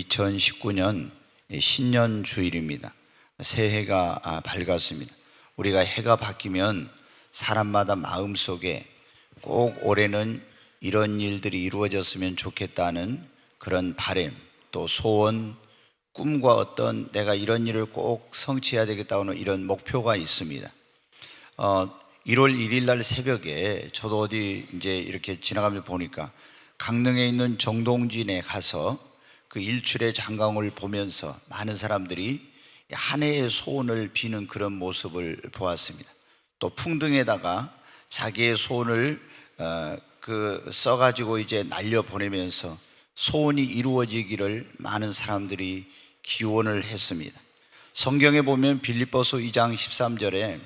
2019년 신년 주일입니다. 새해가 밝았습니다. 우리가 해가 바뀌면 사람마다 마음속에 꼭 올해는 이런 일들이 이루어졌으면 좋겠다는 그런 바람, 또 소원, 꿈과 어떤 내가 이런 일을 꼭 성취해야 되겠다는 이런 목표가 있습니다. 1월 1일 날 새벽에 저도 어디 이제 이렇게 지나가면서 보니까 강릉에 있는 정동진에 가서 그 일출의 장강을 보면서 많은 사람들이 한 해의 소원을 비는 그런 모습을 보았습니다. 또 풍등에다가 자기의 소원을 써가지고 이제 날려 보내면서 소원이 이루어지기를 많은 사람들이 기원을 했습니다. 성경에 보면 빌립보서 2장 13절에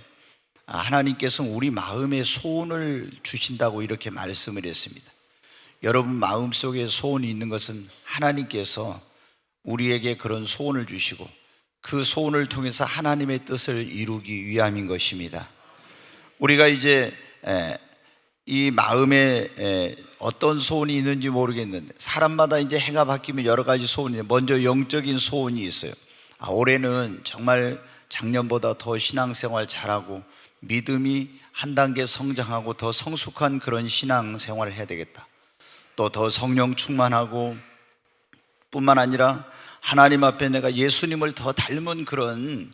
하나님께서 우리 마음에 소원을 주신다고 이렇게 말씀을 했습니다. 여러분 마음속에 소원이 있는 것은 하나님께서 우리에게 그런 소원을 주시고 그 소원을 통해서 하나님의 뜻을 이루기 위함인 것입니다. 우리가 이제 이 마음에 어떤 소원이 있는지 모르겠는데 사람마다 이제 해가 바뀌면 여러 가지 소원이 먼저 영적인 소원이 있어요. 올해는 정말 작년보다 더 신앙생활 잘하고 믿음이 한 단계 성장하고 더 성숙한 그런 신앙생활을 해야 되겠다. 또 더 성령 충만하고 뿐만 아니라 하나님 앞에 내가 예수님을 더 닮은 그런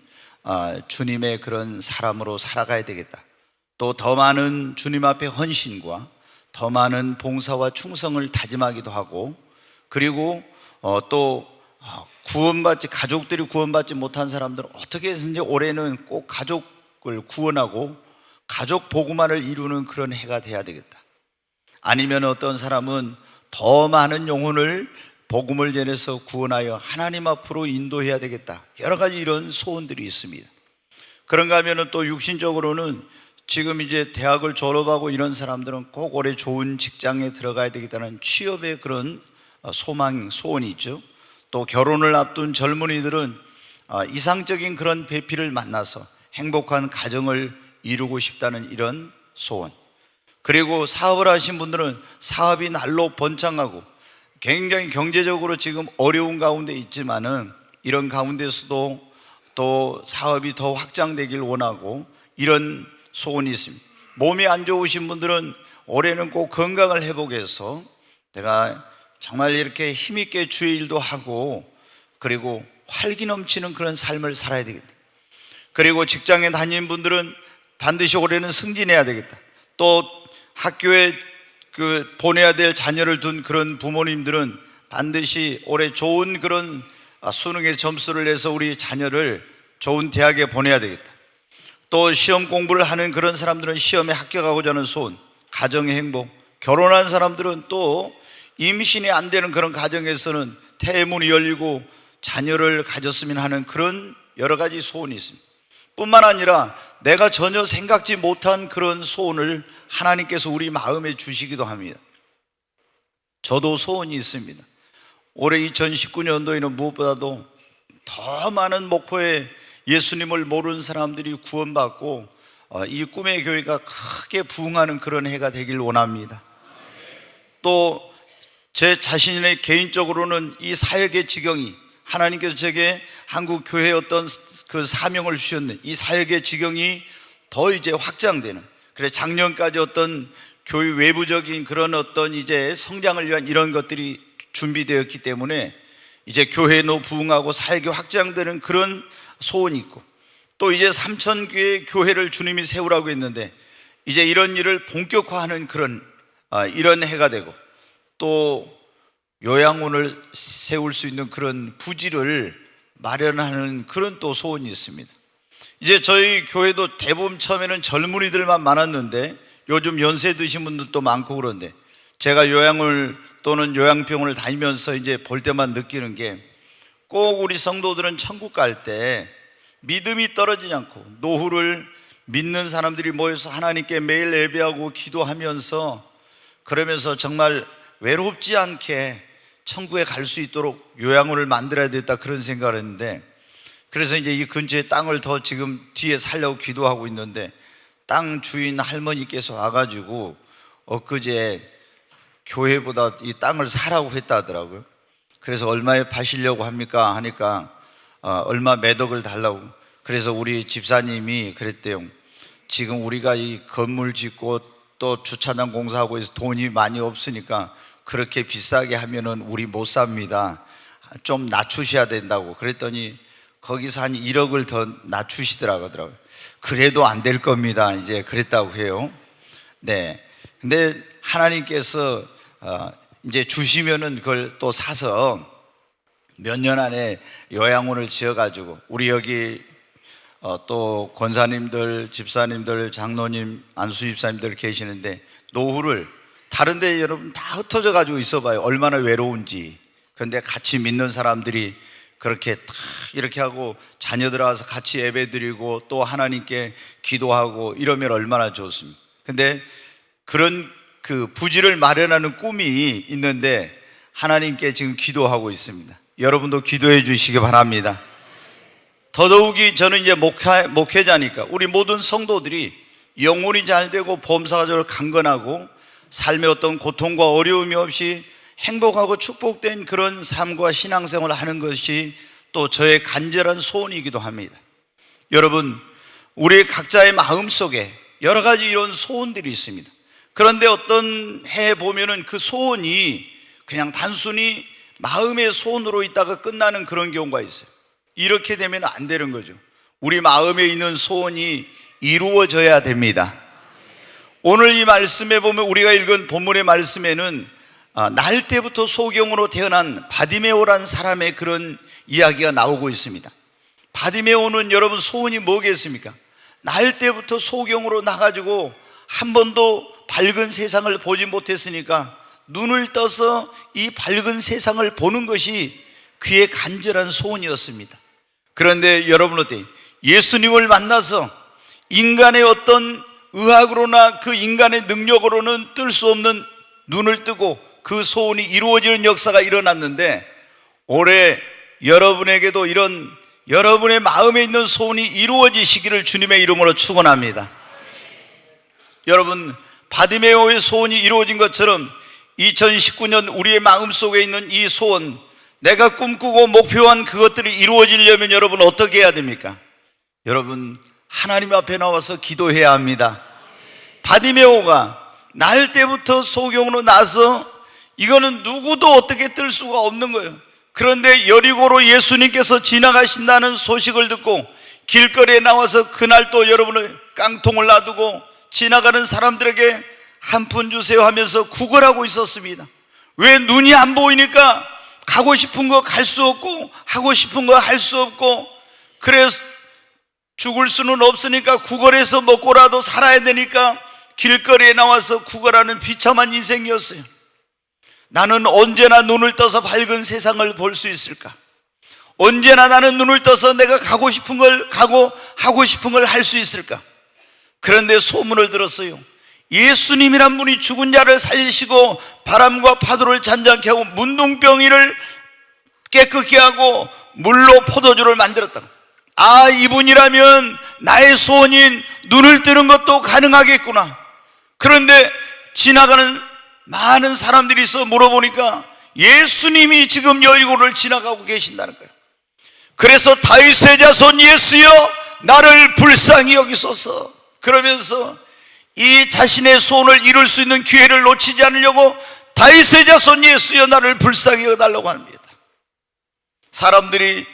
주님의 그런 사람으로 살아가야 되겠다. 또 더 많은 주님 앞에 헌신과 더 많은 봉사와 충성을 다짐하기도 하고, 그리고 또 가족들이 구원받지 못한 사람들은 어떻게 해서든지 올해는 꼭 가족을 구원하고 가족 복음화를 이루는 그런 해가 돼야 되겠다. 아니면 어떤 사람은 더 많은 영혼을 복음을 전해서 구원하여 하나님 앞으로 인도해야 되겠다. 여러 가지 이런 소원들이 있습니다. 그런가 하면 또 육신적으로는 지금 이제 대학을 졸업하고 이런 사람들은 꼭 올해 좋은 직장에 들어가야 되겠다는 취업의 그런 소원이 있죠. 또 결혼을 앞둔 젊은이들은 이상적인 그런 배필을 만나서 행복한 가정을 이루고 싶다는 이런 소원, 그리고 사업을 하신 분들은 사업이 날로 번창하고 굉장히 경제적으로 지금 어려운 가운데 있지만은 이런 가운데서도 또 사업이 더 확장되길 원하고 이런 소원이 있습니다. 몸이 안 좋으신 분들은 올해는 꼭 건강을 회복해서 내가 정말 이렇게 힘있게 주의 일도 하고 그리고 활기 넘치는 그런 삶을 살아야 되겠다. 그리고 직장에 다니는 분들은 반드시 올해는 승진해야 되겠다. 또 학교에 보내야 될 자녀를 둔 그런 부모님들은 반드시 올해 좋은 그런 수능의 점수를 내서 우리 자녀를 좋은 대학에 보내야 되겠다. 또 시험 공부를 하는 그런 사람들은 시험에 합격하고자 하는 소원, 가정의 행복, 결혼한 사람들은 또 임신이 안 되는 그런 가정에서는 태문이 열리고 자녀를 가졌으면 하는 그런 여러 가지 소원이 있습니다. 뿐만 아니라 내가 전혀 생각지 못한 그런 소원을 하나님께서 우리 마음에 주시기도 합니다. 저도 소원이 있습니다. 올해 2019년도에는 무엇보다도 더 많은 목포에 예수님을 모르는 사람들이 구원받고 이 꿈의 교회가 크게 부흥하는 그런 해가 되길 원합니다. 또 제 자신의 개인적으로는 이 사역의 지경이 하나님께서 제게 한국 교회의 어떤 그 사명을 주셨네. 이 사역의 지경이 더 이제 확장되는, 그래 작년까지 어떤 교회 외부적인 그런 어떤 이제 성장을 위한 이런 것들이 준비되었기 때문에 이제 교회도 부흥하고 사역이 확장되는 그런 소원이 있고, 또 이제 3,000개의 교회를 주님이 세우라고 했는데 이제 이런 일을 본격화하는 그런 이런 해가 되고, 또 요양원을 세울 수 있는 그런 부지를 마련하는 그런 또 소원이 있습니다. 이제 저희 교회도 대부분 처음에는 젊은이들만 많았는데 요즘 연세 드신 분들도 많고 그런데 제가 요양을 또는 요양병원을 다니면서 이제 볼 때만 느끼는 게 꼭 우리 성도들은 천국 갈 때 믿음이 떨어지지 않고 노후를 믿는 사람들이 모여서 하나님께 매일 예배하고 기도하면서 그러면서 정말 외롭지 않게 천국에 갈 수 있도록 요양원을 만들어야 되겠다 그런 생각을 했는데, 그래서 이제 이 근처에 땅을 더 지금 뒤에 살려고 기도하고 있는데 땅 주인 할머니께서 와가지고 엊그제 교회보다 이 땅을 사라고 했다 하더라고요. 그래서 얼마에 파시려고 합니까? 하니까 얼마 매덕을 달라고. 그래서 우리 집사님이 그랬대요. 지금 우리가 이 건물 짓고 또 주차장 공사하고 해서 돈이 많이 없으니까 그렇게 비싸게 하면은 우리 못 삽니다. 좀 낮추셔야 된다고. 그랬더니 거기서 한 1억을 더 낮추시더라고요. 그래도 안 될 겁니다. 이제 그랬다고 해요. 네. 근데 하나님께서 이제 주시면은 그걸 또 사서 몇 년 안에 요양원을 지어가지고 우리 여기 또 권사님들, 집사님들, 장로님, 안수 집사님들 계시는데 노후를 다른 데 여러분 다 흩어져 가지고 있어봐요. 얼마나 외로운지. 그런데 같이 믿는 사람들이 그렇게 다 이렇게 하고 자녀들 와서 같이 예배드리고 또 하나님께 기도하고 이러면 얼마나 좋습니까? 근데 그런 그 부지를 마련하는 꿈이 있는데 하나님께 지금 기도하고 있습니다. 여러분도 기도해 주시기 바랍니다. 더더욱이 저는 이제 목회자니까 우리 모든 성도들이 영혼이 잘 되고 범사가적으로 강건하고 삶의 어떤 고통과 어려움이 없이 행복하고 축복된 그런 삶과 신앙생활을 하는 것이 또 저의 간절한 소원이기도 합니다. 여러분, 우리 각자의 마음속에 여러 가지 이런 소원들이 있습니다. 그런데 어떤 해에 보면은 그 소원이 그냥 단순히 마음의 소원으로 있다가 끝나는 그런 경우가 있어요. 이렇게 되면 안 되는 거죠. 우리 마음에 있는 소원이 이루어져야 됩니다. 오늘 이 말씀에 보면 우리가 읽은 본문의 말씀에는 날 때부터 소경으로 태어난 바디메오라는 사람의 그런 이야기가 나오고 있습니다. 바디메오는 여러분 소원이 뭐겠습니까? 날 때부터 소경으로 나가지고 한 번도 밝은 세상을 보지 못했으니까 눈을 떠서 이 밝은 세상을 보는 것이 그의 간절한 소원이었습니다. 그런데 여러분 어때요? 예수님을 만나서 인간의 어떤 의학으로나 그 인간의 능력으로는 뜰 수 없는 눈을 뜨고 그 소원이 이루어지는 역사가 일어났는데 올해 여러분에게도 이런 여러분의 마음에 있는 소원이 이루어지시기를 주님의 이름으로 축원합니다. 여러분, 바디메오의 소원이 이루어진 것처럼 2019년 우리의 마음속에 있는 이 소원, 내가 꿈꾸고 목표한 그것들이 이루어지려면 여러분 어떻게 해야 됩니까? 여러분, 하나님 앞에 나와서 기도해야 합니다. 바디메오가 날 때부터 소경으로 나서 이거는 누구도 어떻게 뜰 수가 없는 거예요. 그런데 여리고로 예수님께서 지나가신다는 소식을 듣고 길거리에 나와서 그날 또 여러분의 깡통을 놔두고 지나가는 사람들에게 한 푼 주세요 하면서 구걸하고 있었습니다. 왜? 눈이 안 보이니까 가고 싶은 거 갈 수 없고 하고 싶은 거 할 수 없고, 그래서 죽을 수는 없으니까 구걸해서 먹고라도 살아야 되니까 길거리에 나와서 구걸하는 비참한 인생이었어요. 나는 언제나 눈을 떠서 밝은 세상을 볼 수 있을까? 언제나 나는 눈을 떠서 내가 가고 싶은 걸 가고 하고 싶은 걸 할 수 있을까? 그런데 소문을 들었어요. 예수님이란 분이 죽은 자를 살리시고 바람과 파도를 잔잔케 하고 문둥병이를 깨끗게 하고 물로 포도주를 만들었다. 아, 이분이라면 나의 소원인 눈을 뜨는 것도 가능하겠구나. 그런데 지나가는 많은 사람들이 있어 물어보니까 예수님이 지금 여리고를 지나가고 계신다는 거예요. 그래서 다윗의 자손 예수여 나를 불쌍히 여기소서 그러면서 이 자신의 소원을 이룰 수 있는 기회를 놓치지 않으려고 다윗의 자손 예수여 나를 불쌍히 여겨달라고 합니다. 사람들이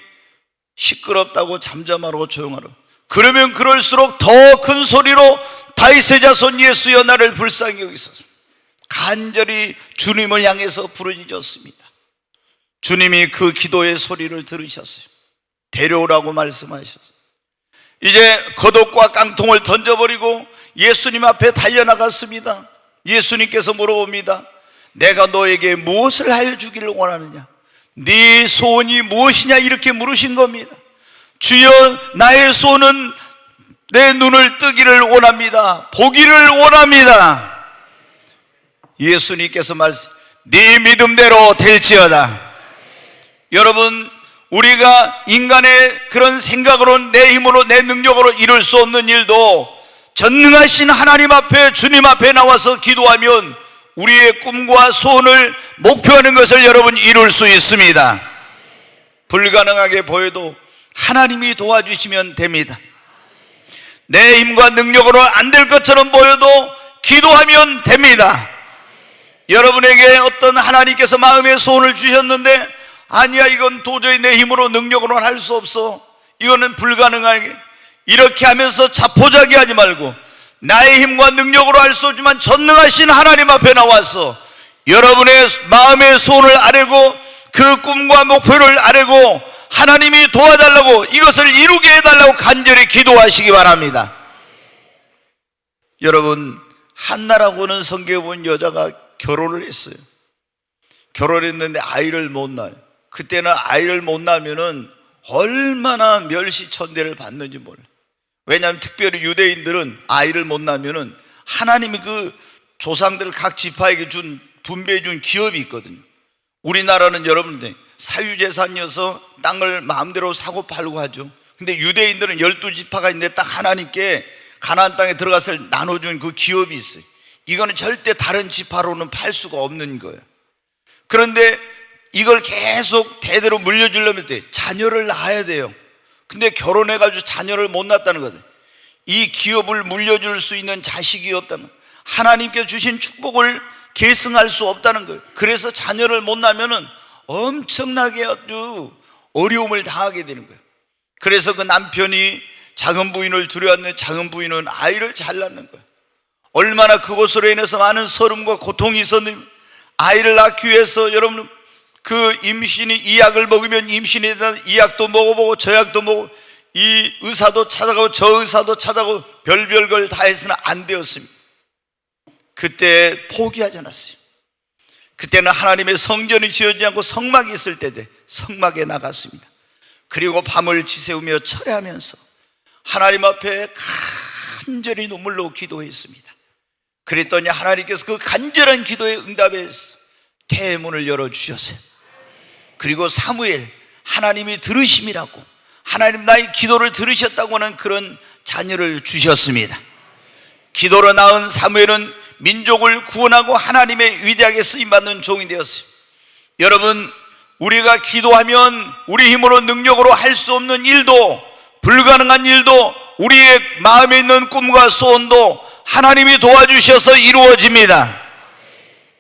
시끄럽다고 잠잠하고 조용하라고, 그러면 그럴수록 더 큰 소리로 다윗의 자손 예수여 나를 불쌍히 여기소서 간절히 주님을 향해서 부르짖었습니다. 주님이 그 기도의 소리를 들으셨어요. 데려오라고 말씀하셨어요. 이제 겉옷과 깡통을 던져버리고 예수님 앞에 달려나갔습니다. 예수님께서 물어봅니다. 내가 너에게 무엇을 하여 주기를 원하느냐? 네 소원이 무엇이냐? 이렇게 물으신 겁니다. 주여, 나의 소원은 내 눈을 뜨기를 원합니다. 보기를 원합니다. 예수님께서 네 믿음대로 될지어다. 여러분, 우리가 인간의 그런 생각으로 내 힘으로 내 능력으로 이룰 수 없는 일도 전능하신 하나님 앞에 주님 앞에 나와서 기도하면 우리의 꿈과 소원을 목표하는 것을 여러분 이룰 수 있습니다. 불가능하게 보여도 하나님이 도와주시면 됩니다. 내 힘과 능력으로 안 될 것처럼 보여도 기도하면 됩니다. 여러분에게 어떤 하나님께서 마음의 소원을 주셨는데, 아니야, 이건 도저히 내 힘으로 능력으로는 할 수 없어, 이거는 불가능하게, 이렇게 하면서 자포자기하지 말고 나의 힘과 능력으로 할 수 없지만 전능하신 하나님 앞에 나와서 여러분의 마음의 소원을 아뢰고 그 꿈과 목표를 아뢰고 하나님이 도와달라고, 이것을 이루게 해달라고 간절히 기도하시기 바랍니다. 여러분, 한나라고 하는 성경에 본 여자가 결혼을 했어요. 결혼했는데 아이를 못 낳아요. 그때는 아이를 못 낳으면은 얼마나 멸시천대를 받는지 몰라요. 왜냐하면 특별히 유대인들은 아이를 못 낳으면은 하나님이 그 조상들 각 지파에게 준, 분배해 준 기업이 있거든요. 우리나라는 여러분들 사유재산이어서 땅을 마음대로 사고 팔고 하죠. 근데 유대인들은 12지파가 있는데 딱 하나님께 가나안 땅에 들어갔을 나눠준 그 기업이 있어요. 이거는 절대 다른 지파로는 팔 수가 없는 거예요. 그런데 이걸 계속 대대로 물려주려면 자녀를 낳아야 돼요. 근데 결혼해가지고 자녀를 못 낳았다는 거죠. 이 기업을 물려줄 수 있는 자식이 없다는, 하나님께 주신 축복을 계승할 수 없다는 거예요. 그래서 자녀를 못 낳으면은 엄청나게 아주 어려움을 당하게 되는 거예요. 그래서 그 남편이 작은 부인을 두려워하는 작은 부인은 아이를 잘 낳는 거예요. 얼마나 그것으로 인해서 많은 서름과 고통이 있었는지, 아이를 낳기 위해서 여러분 그 임신이, 이 약을 먹으면 임신에 대한 이 약도 먹어보고 저 약도 먹고, 이 의사도 찾아가고 저 의사도 찾아가고 별별 걸 다 해서는 안 되었습니다. 그때 포기하지 않았어요. 그때는 하나님의 성전이 지어지지 않고 성막이 있을 때인데 성막에 나갔습니다. 그리고 밤을 지새우며 철회하면서 하나님 앞에 간절히 눈물로 기도했습니다. 그랬더니 하나님께서 그 간절한 기도에 응답해서 대문을 열어주셨어요. 그리고 사무엘, 하나님이 들으심이라고, 하나님 나의 기도를 들으셨다고 하는 그런 자녀를 주셨습니다. 기도로 낳은 사무엘은 민족을 구원하고 하나님의 위대하게 쓰임받는 종이 되었어요. 여러분, 우리가 기도하면 우리 힘으로 능력으로 할 수 없는 일도, 불가능한 일도, 우리의 마음에 있는 꿈과 소원도 하나님이 도와주셔서 이루어집니다.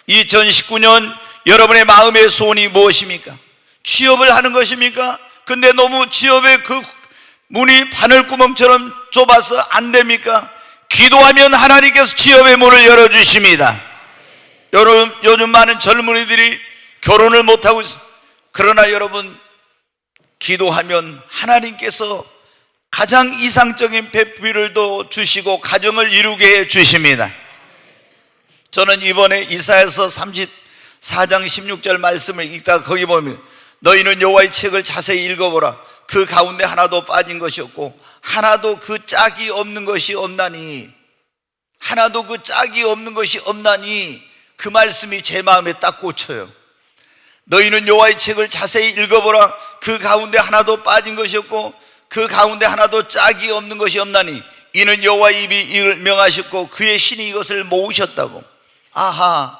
2019년 여러분의 마음의 소원이 무엇입니까? 취업을 하는 것입니까? 근데 너무 취업의 그 문이 바늘구멍처럼 좁아서 안 됩니까? 기도하면 하나님께서 취업의 문을 열어주십니다. 여러분, 요즘 많은 젊은이들이 결혼을 못하고 있습니다. 그러나 여러분, 기도하면 하나님께서 가장 이상적인 배필을 또 주시고 가정을 이루게 해 주십니다. 저는 이번에 이사야서 34장 16절 말씀을 읽다가 거기 보면, 너희는 여호와의 책을 자세히 읽어보라. 그 가운데 하나도 빠진 것이 없고 하나도 그 짝이 없는 것이 없나니, 하나도 그 짝이 없는 것이 없나니, 그 말씀이 제 마음에 딱 꽂혀요. 너희는 여호와의 책을 자세히 읽어보라. 그 가운데 하나도 빠진 것이 없고 그 가운데 하나도 짝이 없는 것이 없나니, 이는 여호와의 입이 이를 명하셨고 그의 신이 이것을 모으셨다고. 아하,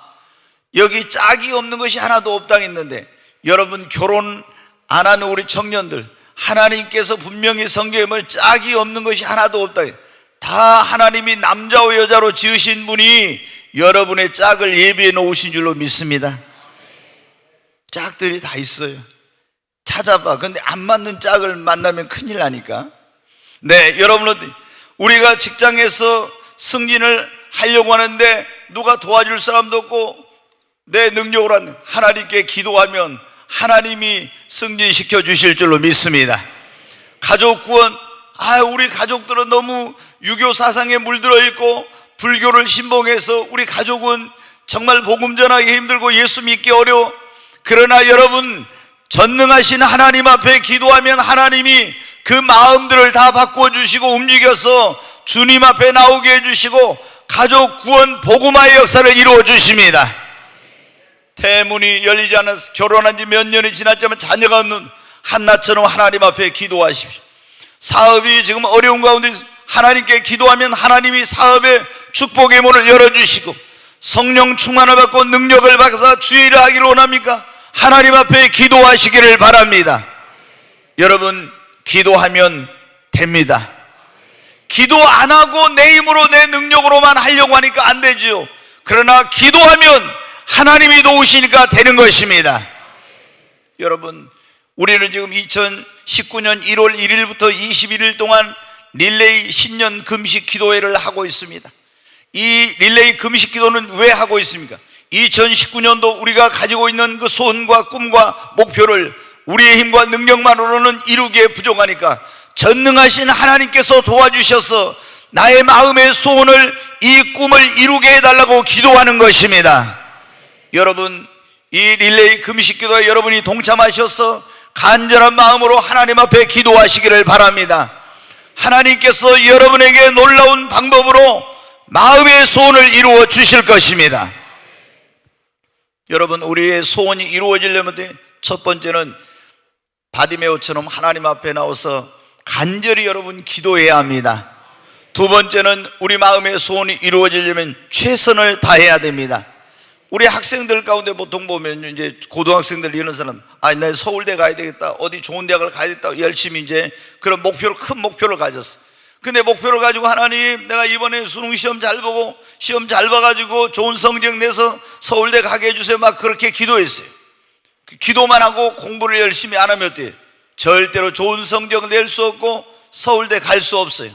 여기 짝이 없는 것이 하나도 없다고 했는데, 여러분, 결혼 안 하는 우리 청년들, 하나님께서 분명히 성경에 보면 짝이 없는 것이 하나도 없다. 다 하나님이 남자와 여자로 지으신 분이 여러분의 짝을 예비해 놓으신 줄로 믿습니다. 짝들이 다 있어요. 찾아봐. 근데 안 맞는 짝을 만나면 큰일 나니까. 네, 여러분, 우리가 직장에서 승진을 하려고 하는데 누가 도와줄 사람도 없고 내 능력으로 하나님께 기도하면 하나님이 승진시켜 주실 줄로 믿습니다. 가족 구원, 우리 가족들은 너무 유교 사상에 물들어 있고 불교를 신봉해서 우리 가족은 정말 복음 전하기 힘들고 예수 믿기 어려워. 그러나 여러분, 전능하신 하나님 앞에 기도하면 하나님이 그 마음들을 다 바꿔주시고 움직여서 주님 앞에 나오게 해주시고 가족 구원 복음화의 역사를 이루어 주십니다. 대문이 열리지 않아서 결혼한 지 몇 년이 지났지만 자녀가 없는 한나처럼 하나님 앞에 기도하십시오. 사업이 지금 어려운 가운데 하나님께 기도하면 하나님이 사업의 축복의 문을 열어주시고, 성령 충만을 받고 능력을 받아 주의 일을 하기를 원합니까? 하나님 앞에 기도하시기를 바랍니다. 여러분, 기도하면 됩니다. 기도 안 하고 내 힘으로 내 능력으로만 하려고 하니까 안 되지요. 그러나 기도하면 하나님이 도우시니까 되는 것입니다. 여러분, 우리는 지금 2019년 1월 1일부터 21일 동안 릴레이 신년 금식 기도회를 하고 있습니다. 이 릴레이 금식 기도는 왜 하고 있습니까? 2019년도 우리가 가지고 있는 그 소원과 꿈과 목표를 우리의 힘과 능력만으로는 이루기에 부족하니까 전능하신 하나님께서 도와주셔서 나의 마음의 소원을, 이 꿈을 이루게 해달라고 기도하는 것입니다. 여러분, 이 릴레이 금식 기도에 여러분이 동참하셔서 간절한 마음으로 하나님 앞에 기도하시기를 바랍니다. 하나님께서 여러분에게 놀라운 방법으로 마음의 소원을 이루어 주실 것입니다. 여러분, 우리의 소원이 이루어지려면 첫 번째는 바디메오처럼 하나님 앞에 나와서 간절히 여러분 기도해야 합니다. 두 번째는 우리 마음의 소원이 이루어지려면 최선을 다해야 됩니다. 우리 학생들 가운데 보통 보면 이제 고등학생들 이런 사람, 나 서울대 가야 되겠다, 어디 좋은 대학을 가야 되겠다, 열심히 이제 그런 목표를, 큰 목표를 가졌어. 근데 목표를 가지고 하나님, 내가 이번에 수능 시험 잘 보고 시험 잘 봐가지고 좋은 성적 내서 서울대 가게 해주세요, 막 그렇게 기도했어요. 기도만 하고 공부를 열심히 안 하면 어때요? 절대로 좋은 성적을 낼 수 없고 서울대 갈 수 없어요.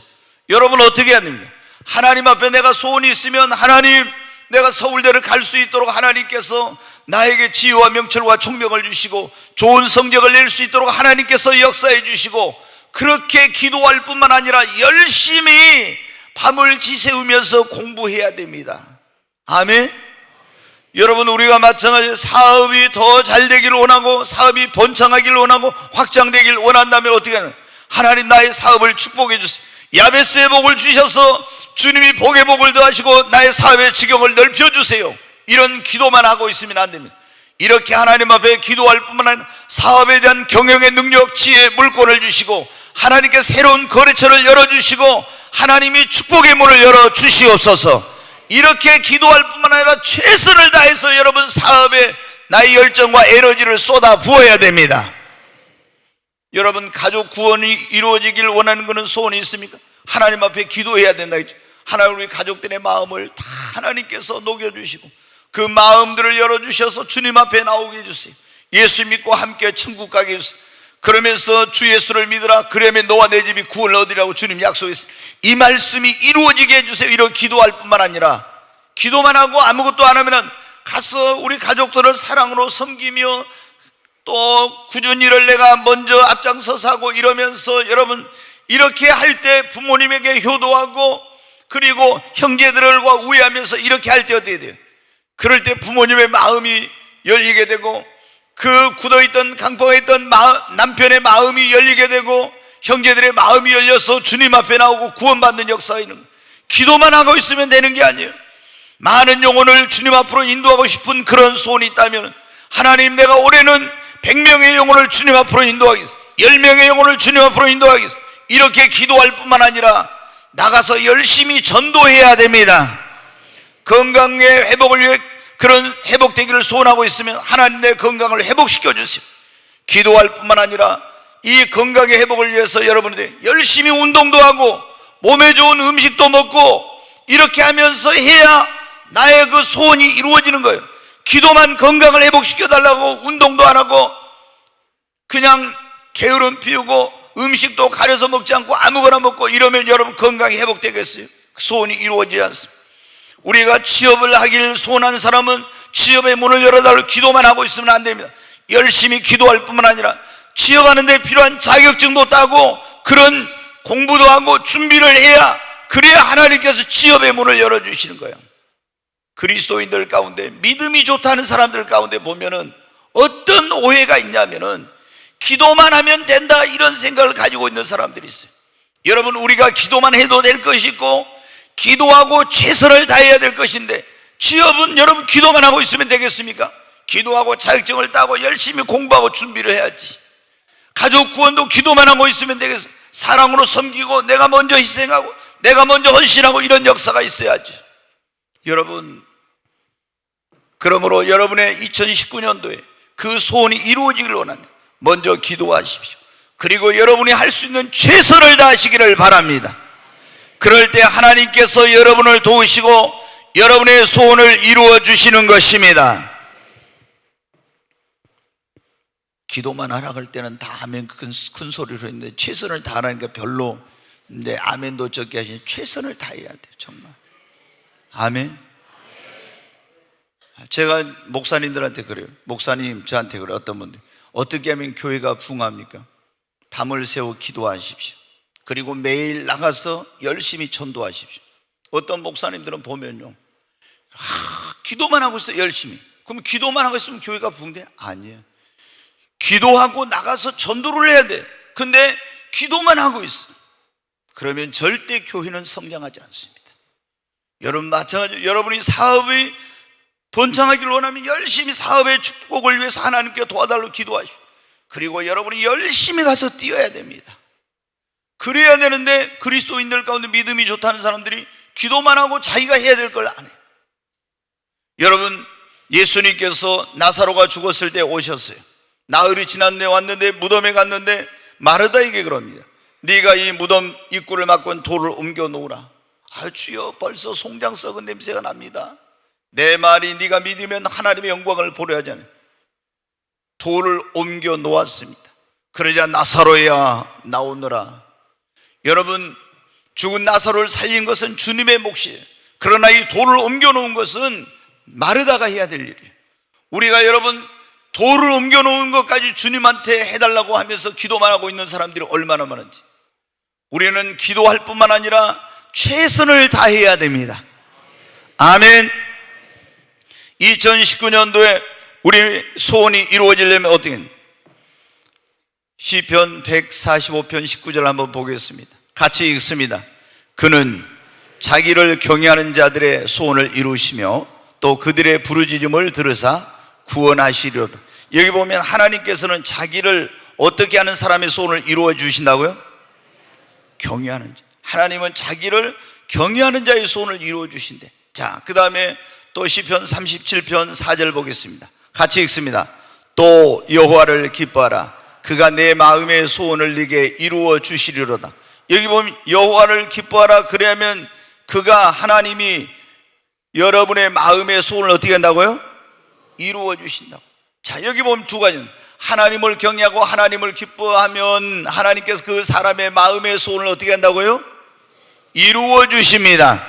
여러분, 어떻게 해야 됩니까? 하나님 앞에 내가 소원이 있으면 하나님, 내가 서울대를 갈 수 있도록 하나님께서 나에게 지혜와 명철과 총명을 주시고 좋은 성적을 낼 수 있도록 하나님께서 역사해 주시고, 그렇게 기도할 뿐만 아니라 열심히 밤을 지새우면서 공부해야 됩니다. 아멘. 여러분, 우리가 마찬가지로 사업이 더 잘 되기를 원하고 사업이 번창하기를 원하고 확장되기를 원한다면 어떻게 하냐? 하나님, 나의 사업을 축복해 주세요. 야베스의 복을 주셔서 주님이 복의 복을 더하시고 나의 사업의 지경을 넓혀주세요. 이런 기도만 하고 있으면 안 됩니다. 이렇게 하나님 앞에 기도할 뿐만 아니라 사업에 대한 경영의 능력, 지혜, 물권을 주시고 하나님께 새로운 거래처를 열어주시고 하나님이 축복의 문을 열어주시옵소서. 이렇게 기도할 뿐만 아니라 최선을 다해서 여러분 사업에 나의 열정과 에너지를 쏟아 부어야 됩니다. 여러분, 가족 구원이 이루어지길 원하는 것은 소원이 있습니까? 하나님 앞에 기도해야 된다. 하나님, 우리 가족들의 마음을 다 하나님께서 녹여주시고 그 마음들을 열어주셔서 주님 앞에 나오게 해주세요. 예수 믿고 함께 천국 가게 해주세요. 그러면서 주 예수를 믿으라, 그러면 너와 내 집이 구원을 얻으리라고 주님 약속했어요. 이 말씀이 이루어지게 해주세요. 이렇게 기도할 뿐만 아니라 기도만 하고 아무것도 안 하면 가서 우리 가족들을 사랑으로 섬기며 또 굳은 일을 내가 먼저 앞장서서 하고 이러면서, 여러분, 이렇게 할 때 부모님에게 효도하고 그리고 형제들과 우애하면서 이렇게 할 때 어떻게 돼요? 그럴 때 부모님의 마음이 열리게 되고 그 굳어있던 강포가 있던 남편의 마음이 열리게 되고 형제들의 마음이 열려서 주님 앞에 나오고 구원받는 역사가 있는 거예요. 기도만 하고 있으면 되는 게 아니에요. 많은 영혼을 주님 앞으로 인도하고 싶은 그런 소원이 있다면 하나님, 내가 올해는 100명의 영혼을 주님 앞으로 인도하겠습니다. 10명의 영혼을 주님 앞으로 인도하겠습니다. 이렇게 기도할 뿐만 아니라 나가서 열심히 전도해야 됩니다. 건강의 회복을 위해 그런 회복되기를 소원하고 있으면 하나님, 내 건강을 회복시켜 주세요. 기도할 뿐만 아니라 이 건강의 회복을 위해서 여러분들 열심히 운동도 하고 몸에 좋은 음식도 먹고 이렇게 하면서 해야 나의 그 소원이 이루어지는 거예요. 기도만 건강을 회복시켜 달라고 운동도 안 하고 그냥 게으름 피우고 음식도 가려서 먹지 않고 아무거나 먹고 이러면 여러분 건강이 회복되겠어요? 소원이 이루어지지 않습니다. 우리가 취업을 하기를 소원하는 사람은 취업의 문을 열어달라고 기도만 하고 있으면 안 됩니다. 열심히 기도할 뿐만 아니라 취업하는 데 필요한 자격증도 따고 그런 공부도 하고 준비를 해야, 그래야 하나님께서 취업의 문을 열어주시는 거예요. 그리스도인들 가운데 믿음이 좋다는 사람들 가운데 보면은 어떤 오해가 있냐면은 기도만 하면 된다 이런 생각을 가지고 있는 사람들이 있어요. 여러분, 우리가 기도만 해도 될 것이 있고 기도하고 최선을 다해야 될 것인데 취업은 여러분 기도만 하고 있으면 되겠습니까? 기도하고 자격증을 따고 열심히 공부하고 준비를 해야지. 가족 구원도 기도만 하고 있으면 되겠어? 사랑으로 섬기고 내가 먼저 희생하고 내가 먼저 헌신하고 이런 역사가 있어야지. 여러분, 그러므로 여러분의 2019년도에 그 소원이 이루어지길 원하면 먼저 기도하십시오. 그리고 여러분이 할 수 있는 최선을 다하시기를 바랍니다. 그럴 때 하나님께서 여러분을 도우시고 여러분의 소원을 이루어 주시는 것입니다. 기도만 하라 할 때는 다 아멘 큰 소리로 했는데 최선을 다하니까 별로 이제 아멘도 적게 하시니 최선을 다해야 돼요. 정말 아멘. 제가 목사님들한테 그래요. 목사님 저한테 그래요. 어떤 분들 어떻게 하면 교회가 부흥합니까? 밤을 새워 기도하십시오. 그리고 매일 나가서 열심히 전도하십시오. 어떤 목사님들은 보면요, 기도만 하고 있어요. 열심히. 그럼 기도만 하고 있으면 교회가 부흥돼? 아니에요. 기도하고 나가서 전도를 해야 돼. 근데 기도만 하고 있어. 그러면 절대 교회는 성장하지 않습니다. 여러분 마찬가지로 여러분이 사업이 번창하기를 원하면 열심히 사업의 축복을 위해서 하나님께 도와달라고 기도하십시오. 그리고 여러분이 열심히 가서 뛰어야 됩니다. 그래야 되는데 그리스도인들 가운데 믿음이 좋다는 사람들이 기도만 하고 자기가 해야 될 걸 안 해요. 여러분, 예수님께서 나사로가 죽었을 때 오셨어요. 나흘이 지났네 왔는데 무덤에 갔는데 마르다에게 그럽니다. 네가 이 무덤 입구를 막고 돌을 옮겨 놓으라. 아, 주여, 벌써 송장 썩은 냄새가 납니다. 내 말이 네가 믿으면 하나님의 영광을 보려 하잖아요. 돌을 옮겨 놓았습니다. 그러자 나사로야 나오너라. 여러분, 죽은 나사로를 살린 것은 주님의 몫이에요. 그러나 이 돌을 옮겨 놓은 것은 마르다가 해야 될 일이에요. 우리가 여러분 돌을 옮겨 놓은 것까지 주님한테 해달라고 하면서 기도만 하고 있는 사람들이 얼마나 많은지. 우리는 기도할 뿐만 아니라 최선을 다해야 됩니다. 아멘. 2019년도에 우리 소원이 이루어지려면 어떻게? 시편 145편 19절 한번 보겠습니다. 같이 읽습니다. 그는 자기를 경외하는 자들의 소원을 이루시며 또 그들의 부르짖음을 들으사 구원하시리로다. 여기 보면 하나님께서는 자기를 어떻게 하는 사람의 소원을 이루어 주신다고요? 경외하는 자. 하나님은 자기를 경외하는 자의 소원을 이루어 주신대. 자, 그 다음에 또 시편 37편 4절 보겠습니다. 같이 읽습니다. 또 여호와를 기뻐하라. 그가 내 마음의 소원을 네게 이루어 주시리로다. 여기 보면 여호와를 기뻐하라. 그러면 그가 하나님이 여러분의 마음의 소원을 어떻게 한다고요? 이루어 주신다고. 자, 여기 보면 두 가지. 하나님을 경외하고 하나님을 기뻐하면 하나님께서 그 사람의 마음의 소원을 어떻게 한다고요? 이루어 주십니다.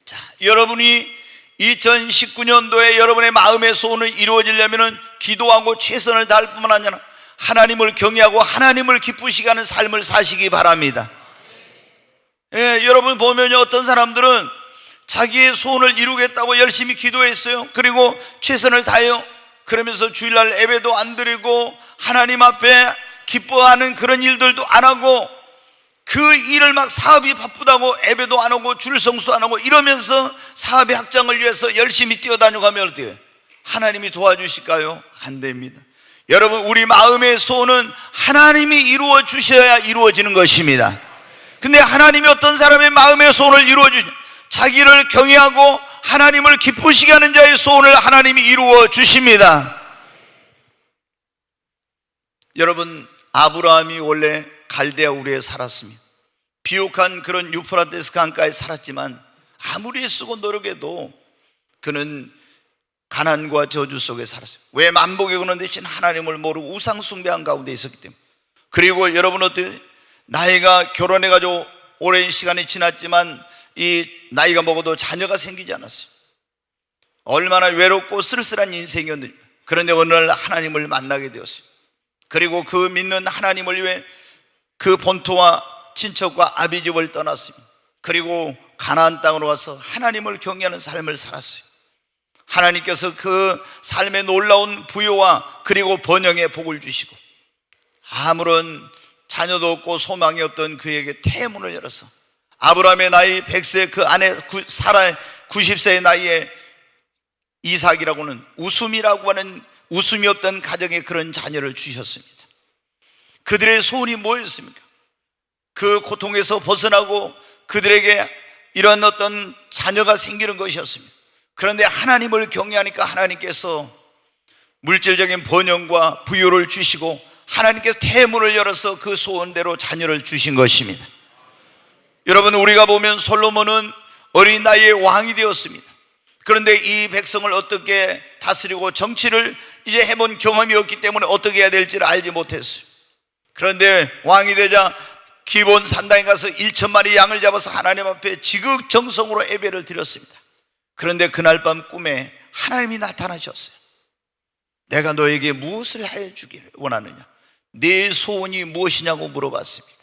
자, 여러분이 2019년도에 여러분의 마음의 소원을 이루어지려면 기도하고 최선을 다할 뿐만 아니라 하나님을 경외하고 하나님을 기쁘시게 하는 삶을 사시기 바랍니다. 예, 여러분 보면요, 어떤 사람들은 자기의 소원을 이루겠다고 열심히 기도했어요. 그리고 최선을 다해요. 그러면서 주일날 예배도 안 드리고 하나님 앞에 기뻐하는 그런 일들도 안 하고 그 일을 막 사업이 바쁘다고 예배도 안 하고 줄 성수 안 하고 이러면서 사업의 확장을 위해서 열심히 뛰어다녀가면 어떻게 해요? 하나님이 도와주실까요? 안 됩니다. 여러분, 우리 마음의 소원은 하나님이 이루어 주셔야 이루어지는 것입니다. 근데 하나님이 어떤 사람의 마음의 소원을 이루어 주시냐? 자기를 경외하고 하나님을 기쁘시게 하는 자의 소원을 하나님이 이루어 주십니다. 여러분, 아브라함이 원래 갈대아 우르에 살았습니다. 비옥한 그런 유프라테스 강가에 살았지만 아무리 애쓰고 노력해도 그는 가난과 저주 속에 살았어요. 왜 만복에 거는 대신 하나님을 모르고 우상 숭배한 가운데 있었기 때문에. 그리고 여러분 어때요? 나이가 결혼해가지고 오랜 시간이 지났지만 이 나이가 먹어도 자녀가 생기지 않았어요. 얼마나 외롭고 쓸쓸한 인생이었는지. 그런데 어느 날 하나님을 만나게 되었어요. 그리고 그 믿는 하나님을 위해 그 본토와 친척과 아비집을 떠났습니다. 그리고 가나안 땅으로 와서 하나님을 경외하는 삶을 살았어요. 하나님께서 그 삶의 놀라운 부요와 그리고 번영의 복을 주시고 아무런 자녀도 없고 소망이 없던 그에게 태문을 열어서 아브라함의 나이 100세, 그 아내 사라의 90세의 나이에 이삭이라고는 웃음이라고 하는 웃음이 없던 가정에 그런 자녀를 주셨습니다. 그들의 소원이 뭐였습니까? 그 고통에서 벗어나고 그들에게 이런 어떤 자녀가 생기는 것이었습니다. 그런데 하나님을 경외하니까 하나님께서 물질적인 번영과 부유를 주시고 하나님께서 태문을 열어서 그 소원대로 자녀를 주신 것입니다. 여러분, 우리가 보면 솔로몬은 어린 나이에 왕이 되었습니다. 그런데 이 백성을 어떻게 다스리고 정치를 이제 해본 경험이 없기 때문에 어떻게 해야 될지를 알지 못했어요. 그런데 왕이 되자 기본 산당에 가서 1,000마리 양을 잡아서 하나님 앞에 지극정성으로 예배를 드렸습니다. 그런데 그날 밤 꿈에 하나님이 나타나셨어요. 내가 너에게 무엇을 해주기를 원하느냐, 네 소원이 무엇이냐고 물어봤습니다.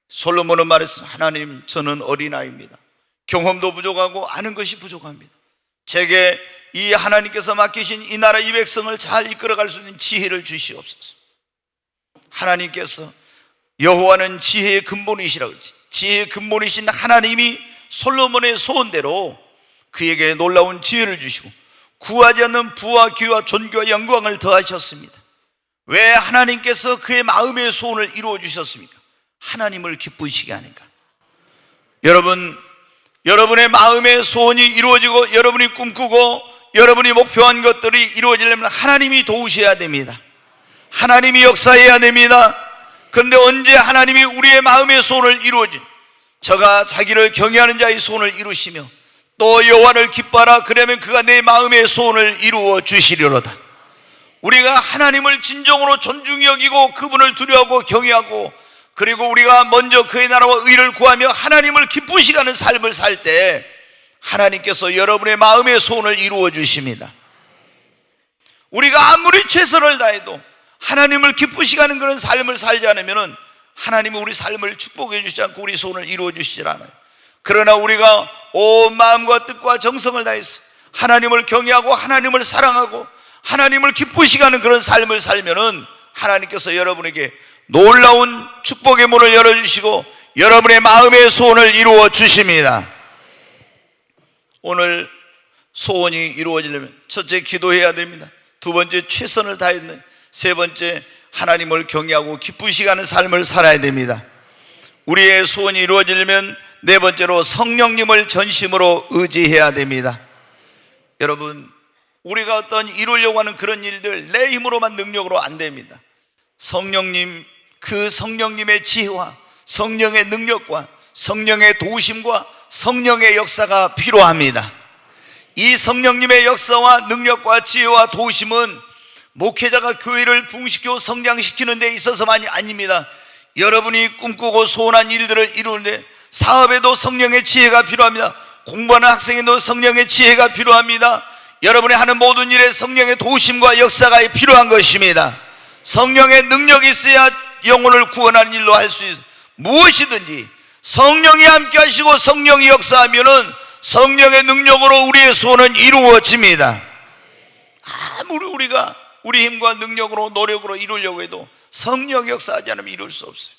솔로몬은 말했습니다. 하나님, 저는 어린아이입니다. 경험도 부족하고 아는 것이 부족합니다. 제게 이 하나님께서 맡기신 이 나라 이 백성을 잘 이끌어갈 수 있는 지혜를 주시옵소서. 하나님께서 여호와는 지혜의 근본이시라고 했지. 지혜의 근본이신 하나님이 솔로몬의 소원대로 그에게 놀라운 지혜를 주시고 구하지 않는 부와 귀와 존귀와 영광을 더하셨습니다. 왜 하나님께서 그의 마음의 소원을 이루어 주셨습니까? 하나님을 기쁘시게 하니까. 여러분, 여러분의 마음의 소원이 이루어지고 여러분이 꿈꾸고 여러분이 목표한 것들이 이루어지려면 하나님이 도우셔야 됩니다. 하나님이 역사해야 됩니다. 그런데 언제 하나님이 우리의 마음의 소원을 이루어진, 저가 자기를 경외하는 자의 소원을 이루시며 또 여호와를 기뻐하라, 그러면 그가 내 마음의 소원을 이루어 주시리로다. 우리가 하나님을 진정으로 존중히 여기고 그분을 두려워하고 경외하고, 그리고 우리가 먼저 그의 나라와 의를 구하며 하나님을 기쁘시게 하는 삶을 살 때 하나님께서 여러분의 마음의 소원을 이루어 주십니다. 우리가 아무리 최선을 다해도 하나님을 기쁘시게 하는 그런 삶을 살지 않으면 하나님이 우리 삶을 축복해 주시지 않고 우리 소원을 이루어 주시질 않아요. 그러나 우리가 온 마음과 뜻과 정성을 다해서 하나님을 경외하고 하나님을 사랑하고 하나님을 기쁘시게 하는 그런 삶을 살면은 하나님께서 여러분에게 놀라운 축복의 문을 열어주시고 여러분의 마음의 소원을 이루어 주십니다. 오늘 소원이 이루어지려면 첫째, 기도해야 됩니다. 두 번째, 최선을 다했는. 세 번째, 하나님을 경외하고 기쁘시게 하는 삶을 살아야 됩니다. 우리의 소원이 이루어지려면 네 번째로, 성령님을 전심으로 의지해야 됩니다. 여러분, 우리가 어떤 이루려고 하는 그런 일들 내 힘으로만 능력으로 안 됩니다. 성령님, 그 성령님의 지혜와 성령의 능력과 성령의 도우심과 성령의 역사가 필요합니다. 이 성령님의 역사와 능력과 지혜와 도우심은 목회자가 교회를 부흥시키고 성장시키는 데 있어서만이 아닙니다. 여러분이 꿈꾸고 소원한 일들을 이루는데 사업에도 성령의 지혜가 필요합니다. 공부하는 학생에도 성령의 지혜가 필요합니다. 여러분이 하는 모든 일에 성령의 도우심과 역사가 필요한 것입니다. 성령의 능력이 있어야 영혼을 구원하는 일로 할 수 있어요. 무엇이든지 성령이 함께 하시고 성령이 역사하면은 성령의 능력으로 우리의 소원은 이루어집니다. 아무리 우리가 우리 힘과 능력으로 노력으로 이루려고 해도 성령 역사하지 않으면 이룰 수 없어요.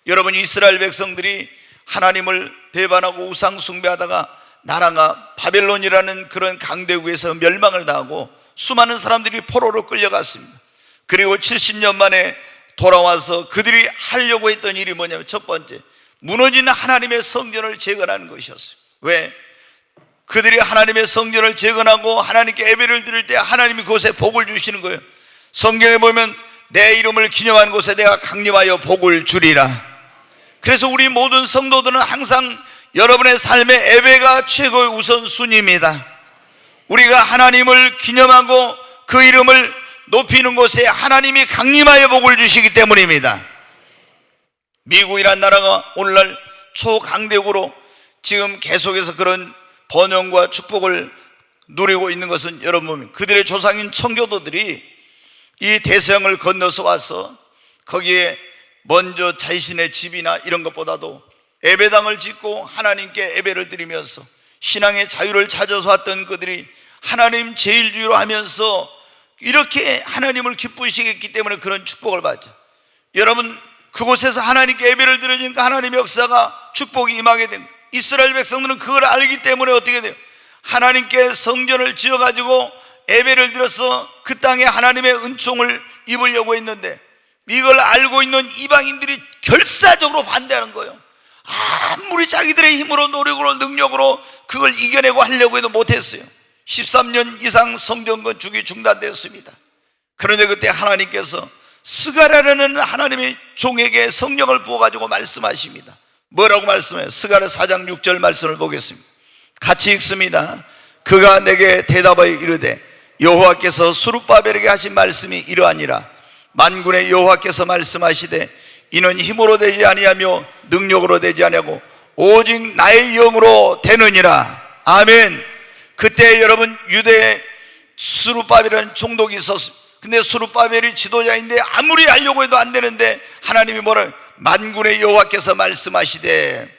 여러분, 이스라엘 백성들이 하나님을 배반하고 우상 숭배하다가 나라가 바벨론이라는 그런 강대국에서 멸망을 당하고 수많은 사람들이 포로로 끌려갔습니다. 그리고 70년 만에 돌아와서 그들이 하려고 했던 일이 뭐냐면, 첫 번째, 무너진 하나님의 성전을 재건하는 것이었어요. 왜? 그들이 하나님의 성전을 재건하고 하나님께 예배를 드릴 때 하나님이 그곳에 복을 주시는 거예요. 성경에 보면 내 이름을 기념하는 곳에 내가 강림하여 복을 주리라. 그래서 우리 모든 성도들은 항상 여러분의 삶의 예배가 최고의 우선순위입니다. 우리가 하나님을 기념하고 그 이름을 높이는 곳에 하나님이 강림하여 복을 주시기 때문입니다. 미국이란 나라가 오늘날 초강대국으로 지금 계속해서 그런 번영과 축복을 누리고 있는 것은, 여러분, 그들의 조상인 청교도들이 이 대서양을 건너서 와서 거기에 먼저 자신의 집이나 이런 것보다도 예배당을 짓고 하나님께 예배를 드리면서 신앙의 자유를 찾아서 왔던 그들이 하나님 제일주의로 하면서 이렇게 하나님을 기쁘시게 했기 때문에 그런 축복을 받죠. 여러분, 그곳에서 하나님께 예배를 드리니까 하나님의 역사가 축복이 임하게 됩니다. 이스라엘 백성들은 그걸 알기 때문에 어떻게 돼요? 하나님께 성전을 지어가지고 예배를 드려서 그 땅에 하나님의 은총을 입으려고 했는데 이걸 알고 있는 이방인들이 결사적으로 반대하는 거예요. 아무리 아무리 자기들의 힘으로 노력으로 능력으로 그걸 이겨내고 하려고 해도 못했어요. 13년 이상 성전 건축이 중단됐습니다. 그런데 그때 하나님께서 스가랴라는 하나님의 종에게 성령을 부어가지고 말씀하십니다. 뭐라고 말씀해요? 스가랴 4장 6절 말씀을 보겠습니다. 같이 읽습니다. 그가 내게 대답하여 이르되 여호와께서 스룹바벨에게 하신 말씀이 이러하니라. 만군의 여호와께서 말씀하시되 이는 힘으로 되지 아니하며 능력으로 되지 아니하고 오직 나의 영으로 되느니라. 아멘. 그때 여러분 유대에 스룹바벨이라는 총독이 있었습니다. 근데 스룹바벨이 지도자인데 아무리 하려고 해도 안 되는데 하나님이 뭐라, 만군의 여호와께서 말씀하시되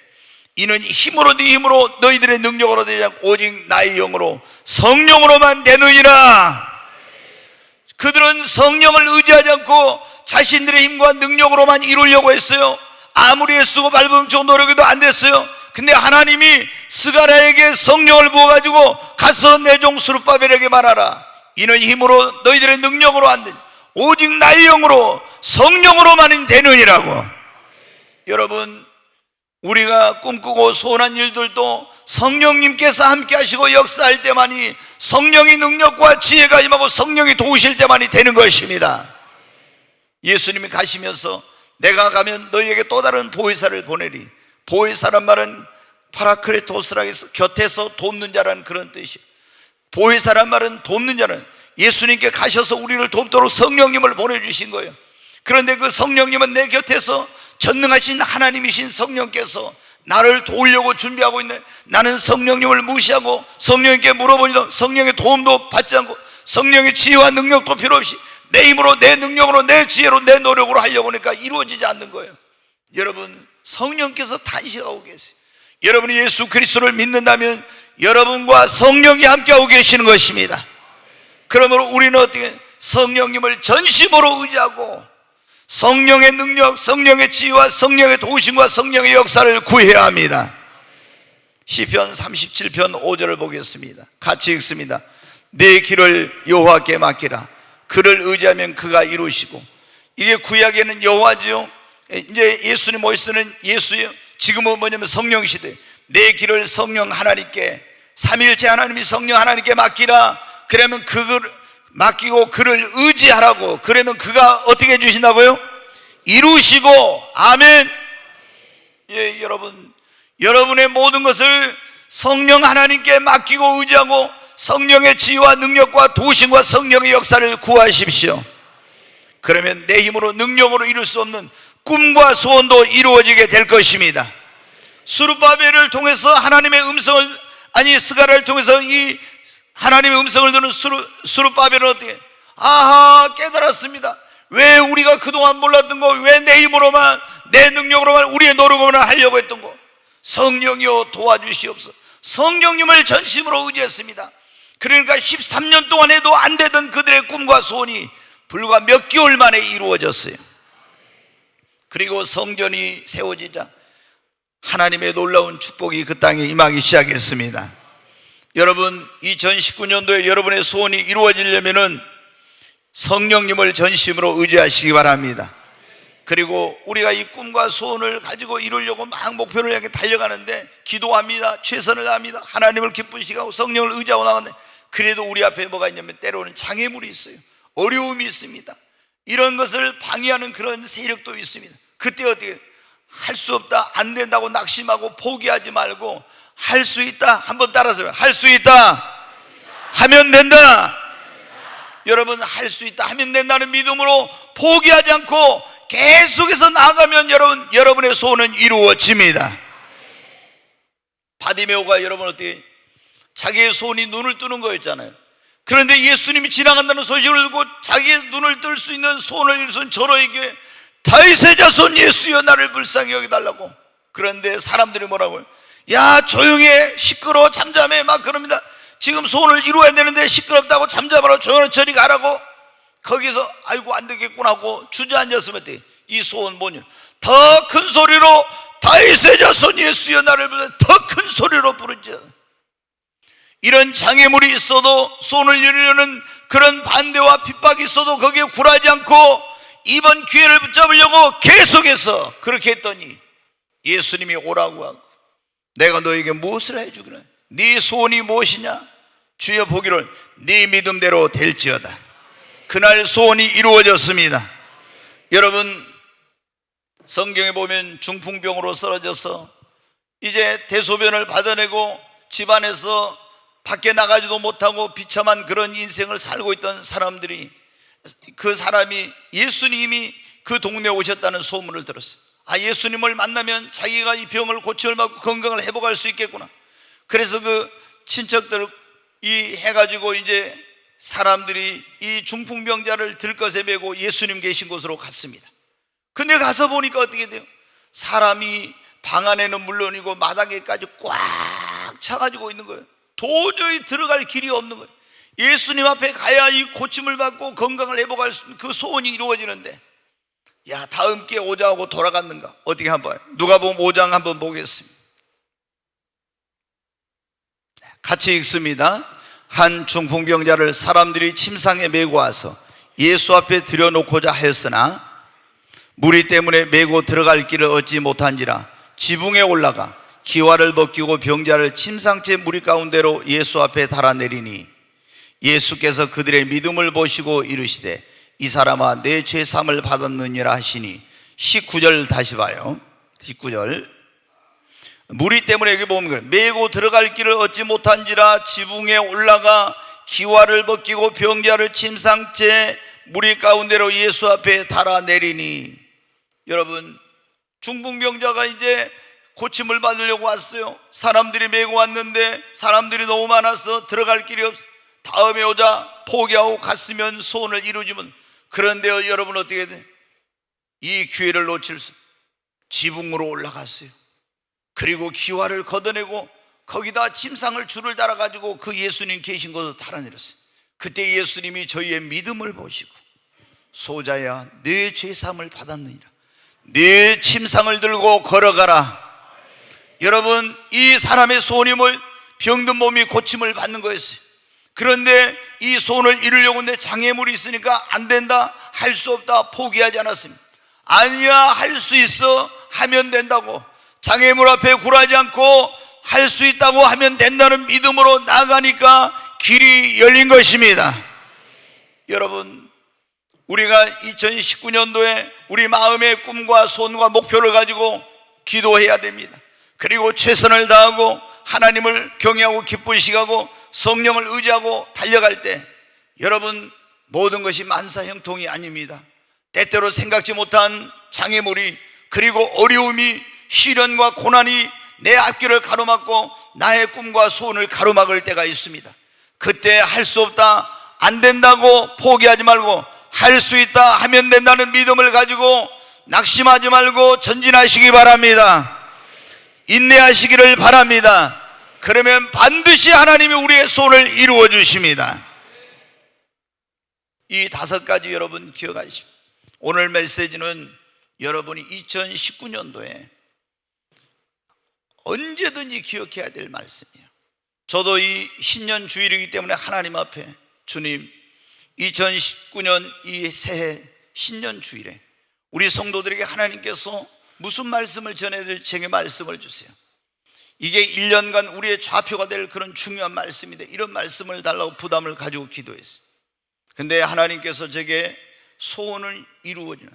이는 힘으로 네 힘으로 너희들의 능력으로 되지 않고 오직 나의 영으로 성령으로만 되느니라. 그들은 성령을 의지하지 않고 자신들의 힘과 능력으로만 이루려고 했어요. 아무리 애쓰고 발버둥치고 노력해도 안 됐어요. 근데 하나님이 스가랴에게 성령을 부어가지고 가서 내 종 스룹바벨에게 말하라. 이는 힘으로 너희들의 능력으로 안 되니 오직 나의 영으로 성령으로만 되느니라고. 여러분, 우리가 꿈꾸고 소원한 일들도 성령님께서 함께 하시고 역사할 때만이, 성령의 능력과 지혜가 임하고 성령이 도우실 때만이 되는 것입니다. 예수님이 가시면서 내가 가면 너희에게 또 다른 보혜사를 보내리. 보혜사란 말은 파라크레토스라고 해서 곁에서 돕는 자라는 그런 뜻이에요. 보혜사란 말은 돕는 자는, 예수님께 가셔서 우리를 돕도록 성령님을 보내주신 거예요. 그런데 그 성령님은 내 곁에서 전능하신 하나님이신 성령께서 나를 도우려고 준비하고 있는, 나는 성령님을 무시하고 성령님께 물어보니도 성령의 도움도 받지 않고 성령의 지혜와 능력도 필요 없이 내 힘으로 내 능력으로 내 지혜로 내 노력으로 하려고 하니까 이루어지지 않는 거예요. 여러분, 성령께서 탄식하고 계세요. 여러분이 예수 그리스도를 믿는다면 여러분과 성령이 함께하고 계시는 것입니다. 그러므로 우리는 어떻게 성령님을 전심으로 의지하고 성령의 능력, 성령의 지혜와 성령의 도우심과 성령의 역사를 구해야 합니다. 시편 37편 5절을 보겠습니다. 같이 읽습니다. 내 길을 여호와께 맡기라. 그를 의지하면 그가 이루시고. 이게 구약에는 여호와지요, 이제 예수님 오시는 예수예요. 지금은 뭐냐면 성령 시대. 내 길을 성령 하나님께, 삼위일체 하나님이 성령 하나님께 맡기라. 그러면 그를 맡기고 그를 의지하라고. 그러면 그가 어떻게 해주신다고요? 이루시고. 아멘. 예, 여러분의 모든 것을 성령 하나님께 맡기고 의지하고 성령의 지혜와 능력과 도우심과 성령의 역사를 구하십시오. 그러면 내 힘으로 능력으로 이룰 수 없는 꿈과 소원도 이루어지게 될 것입니다. 스룹바벨을 통해서 하나님의 음성을, 아니 스가랴를 통해서 이 하나님의 음성을 듣는 스룹바벨은 어떻게, 아하, 깨달았습니다. 왜 우리가 그동안 몰랐던 거, 왜 내 힘으로만 내 능력으로만 우리의 노력으로만 하려고 했던 거, 성령이여 도와주시옵소서. 성령님을 전심으로 의지했습니다. 그러니까 13년 동안 해도 안 되던 그들의 꿈과 소원이 불과 몇 개월 만에 이루어졌어요. 그리고 성전이 세워지자 하나님의 놀라운 축복이 그 땅에 임하기 시작했습니다. 여러분, 2019년도에 여러분의 소원이 이루어지려면은 성령님을 전심으로 의지하시기 바랍니다. 그리고 우리가 이 꿈과 소원을 가지고 이루려고 막 목표를 향해 달려가는데 기도합니다. 최선을 다합니다. 하나님을 기쁘시게 하고 성령을 의지하고 나가는데 그래도 우리 앞에 뭐가 있냐면 때로는 장애물이 있어요. 어려움이 있습니다. 이런 것을 방해하는 그런 세력도 있습니다. 그때 어떻게, 할 수 없다, 안 된다고 낙심하고 포기하지 말고 할 수 있다. 한번 따라서요. 할 수 있다 하면 된다. 여러분, 할 수 있다 하면 된다는 믿음으로 포기하지 않고 계속해서 나아가면 여러분의 소원은 이루어집니다. 바디메오가 여러분 어떻게 자기의 소원이 눈을 뜨는 거였잖아요. 그런데 예수님이 지나간다는 소식을 듣고 자기의 눈을 뜰 수 있는 소원을 이루신 저로에게 다윗의 자손 예수여 나를 불쌍히 여기달라고. 그런데 사람들이 뭐라고요? 야, 조용해, 시끄러워, 잠잠해, 막 그럽니다. 지금 소원을 이루어야 되는데 시끄럽다고 잠잠하라고, 조용히 저리 가라고. 거기서 아이고 안 되겠구나 하고 주저앉았으면 어때? 이 소원 뭐냐? 더 큰 소리로 다윗의 자손 예수여 나를 불쌍히, 더 큰 소리로 부르지. 이런 장애물이 있어도, 소원을 이루려는 그런 반대와 핍박이 있어도 거기에 굴하지 않고 이번 기회를 붙잡으려고 계속해서 그렇게 했더니 예수님이 오라고 하고 내가 너에게 무엇을 해주기를? 네 소원이 무엇이냐? 주여 보기를 네 믿음대로 될지어다. 그날 소원이 이루어졌습니다. 여러분, 성경에 보면 중풍병으로 쓰러져서 이제 대소변을 받아내고 집안에서 밖에 나가지도 못하고 비참한 그런 인생을 살고 있던 사람들이, 그 사람이 예수님이 그 동네에 오셨다는 소문을 들었어요. 아, 예수님을 만나면 자기가 이 병을 고침을 받고 건강을 회복할 수 있겠구나. 그래서 그 친척들 해가지고 이제 사람들이 이 중풍병자를 들것에 메고 예수님 계신 곳으로 갔습니다. 근데 가서 보니까 어떻게 돼요? 사람이 방 안에는 물론이고 마당에까지 꽉 차가지고 있는 거예요. 도저히 들어갈 길이 없는 거예요. 예수님 앞에 가야 이 고침을 받고 건강을 회복할 수 있는 그 소원이 이루어지는데, 야, 다음 기회에 오자고 돌아갔는가? 어떻게 한번 누가복음 5장 한번 보겠습니다. 같이 읽습니다. 한 중풍병자를 사람들이 침상에 메고 와서 예수 앞에 들여놓고자 하였으나 무리 때문에 메고 들어갈 길을 얻지 못한지라 지붕에 올라가 기와를 벗기고 병자를 침상째 무리 가운데로 예수 앞에 달아내리니 예수께서 그들의 믿음을 보시고 이르시되 이 사람아 내 죄 사함을 받았느니라 하시니 19절 다시 봐요. 19절 무리 때문에 여기 보면 메고 들어갈 길을 얻지 못한지라 지붕에 올라가 기와를 벗기고 병자를 침상째 무리 가운데로 예수 앞에 달아내리니, 여러분, 중풍병자가 이제 고침을 받으려고 왔어요. 사람들이 메고 왔는데 사람들이 너무 많아서 들어갈 길이 없어. 다음에 오자 포기하고 갔으면 소원을 이루지만, 그런데 여러분 어떻게 돼? 이 기회를 놓칠 수, 지붕으로 올라갔어요. 그리고 기와를 걷어내고 거기다 침상을 줄을 달아가지고 그 예수님 계신 곳으로 달아내렸어요. 그때 예수님이 저희의 믿음을 보시고 소자야 네 죄사함을 받았느니라, 네 침상을 들고 걸어가라. 여러분, 이 사람의 소원이 병든 몸이 고침을 받는 거였어요. 그런데 이 소원을 이루려고 하는데 장애물이 있으니까 안 된다, 할 수 없다, 포기하지 않았습니다. 아니야, 할 수 있어, 하면 된다고, 장애물 앞에 굴하지 않고 할 수 있다고 하면 된다는 믿음으로 나가니까 길이 열린 것입니다. 여러분, 우리가 2019년도에 우리 마음의 꿈과 소원과 목표를 가지고 기도해야 됩니다. 그리고 최선을 다하고 하나님을 경외하고 기쁘시고 성령을 의지하고 달려갈 때, 여러분, 모든 것이 만사형통이 아닙니다. 때때로 생각지 못한 장애물이, 그리고 어려움이, 시련과 고난이 내 앞길을 가로막고 나의 꿈과 소원을 가로막을 때가 있습니다. 그때 할 수 없다, 안 된다고 포기하지 말고 할 수 있다, 하면 된다는 믿음을 가지고 낙심하지 말고 전진하시기 바랍니다. 인내하시기를 바랍니다. 그러면 반드시 하나님이 우리의 소원을 이루어 주십니다. 이 5가지 여러분 기억하십시오. 오늘 메시지는 여러분이 2019년도에 언제든지 기억해야 될 말씀이에요. 저도 이 신년 주일이기 때문에 하나님 앞에, 주님, 2019년 이 새해 신년 주일에 우리 성도들에게 하나님께서 무슨 말씀을 전해야 될지 제게 말씀을 주세요. 이게 1년간 우리의 좌표가 될 그런 중요한 말씀인데 이런 말씀을 달라고 부담을 가지고 기도했어요. 근데 하나님께서 제게 소원을 이루어지는,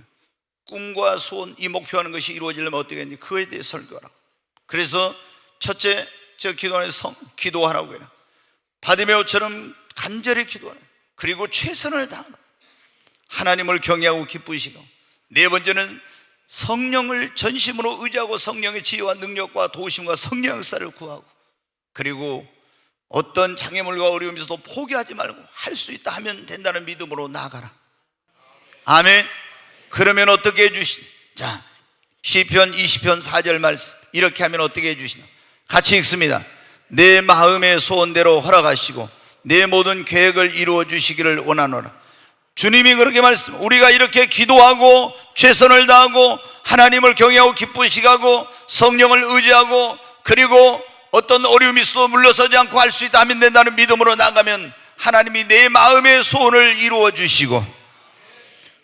꿈과 소원, 이 목표하는 것이 이루어지려면 어떻게 했는지 그에 대해 설교하라고. 그래서 첫째, 저 기도원에서 기도하라고 해라. 바디메오처럼 간절히 기도하라. 그리고 최선을 다하라. 하나님을 경외하고 기쁘시고, 네 번째는 성령을 전심으로 의지하고 성령의 지혜와 능력과 도우심과 성령 역사를 구하고, 그리고 어떤 장애물과 어려움이 있어도 포기하지 말고 할 수 있다 하면 된다는 믿음으로 나아가라. 아멘. 그러면 어떻게 해주시나? 자, 시편 20편 4절 말씀, 이렇게 하면 어떻게 해주시나? 같이 읽습니다. 내 마음의 소원대로 허락하시고 내 모든 계획을 이루어 주시기를 원하노라. 주님이 그렇게 말씀, 우리가 이렇게 기도하고 최선을 다하고 하나님을 경외하고 기쁘시고 성령을 의지하고, 그리고 어떤 어려움이 있어도 물러서지 않고 할 수 있다 하면 된다는 믿음으로 나가면 하나님이 내 마음의 소원을 이루어 주시고,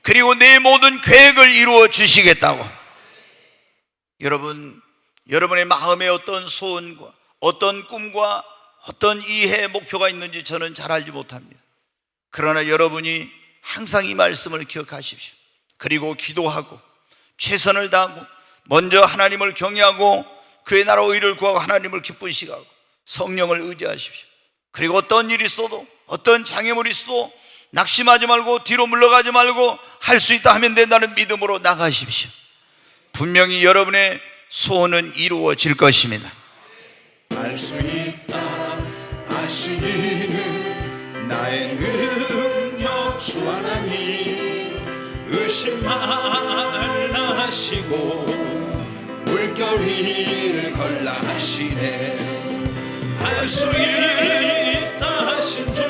그리고 내 모든 계획을 이루어 주시겠다고. 여러분, 여러분의 마음에 어떤 소원과 어떤 꿈과 어떤 이해 목표가 있는지 저는 잘 알지 못합니다. 그러나 여러분이 항상 이 말씀을 기억하십시오. 그리고 기도하고 최선을 다하고 먼저 하나님을 경외하고 그의 나라 의를 구하고 하나님을 기쁘시게 하고 성령을 의지하십시오. 그리고 어떤 일이 있어도 어떤 장애물이 있어도 낙심하지 말고 뒤로 물러가지 말고 할 수 있다 하면 된다는 믿음으로 나가십시오. 분명히 여러분의 소원은 이루어질 것입니다. 알 수 있다 하시기는 나의 능력 주 하나님, 의심 말라 하시고 물결 위를 걸라 하시네. 알 수 있다 하신 주,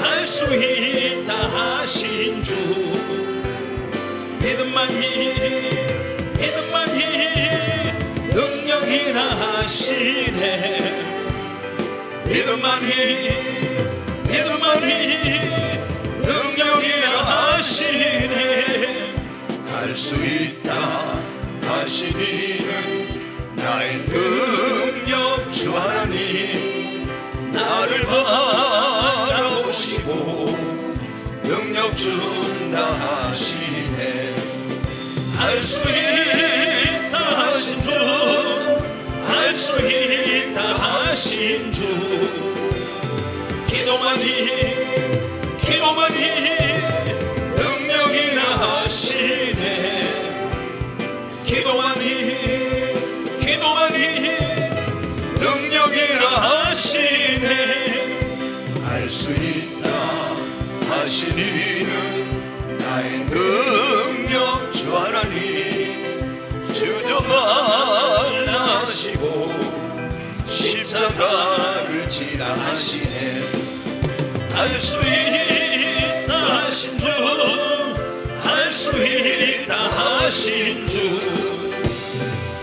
알 수 있다 하신 주, 믿음만이 능력이라 하시네. 믿음만이 능력이라 하시네. 알 수 있다 하시니는 나의 능력 주 하나님, 나를 바라보시고 능력 준다 하시네. 알 수 있다 하신 주, 알 수 있다 하신 주, 기도만이 능력이라 하시네. 기도만이 능력이라 하시네. 알 수 있다 하시니는 나의 능력 주 하나님, 주저 말라 하시고 십자가를 지라 하시네. 알 수 있다 하신 주, 알 수 있다 하신 주,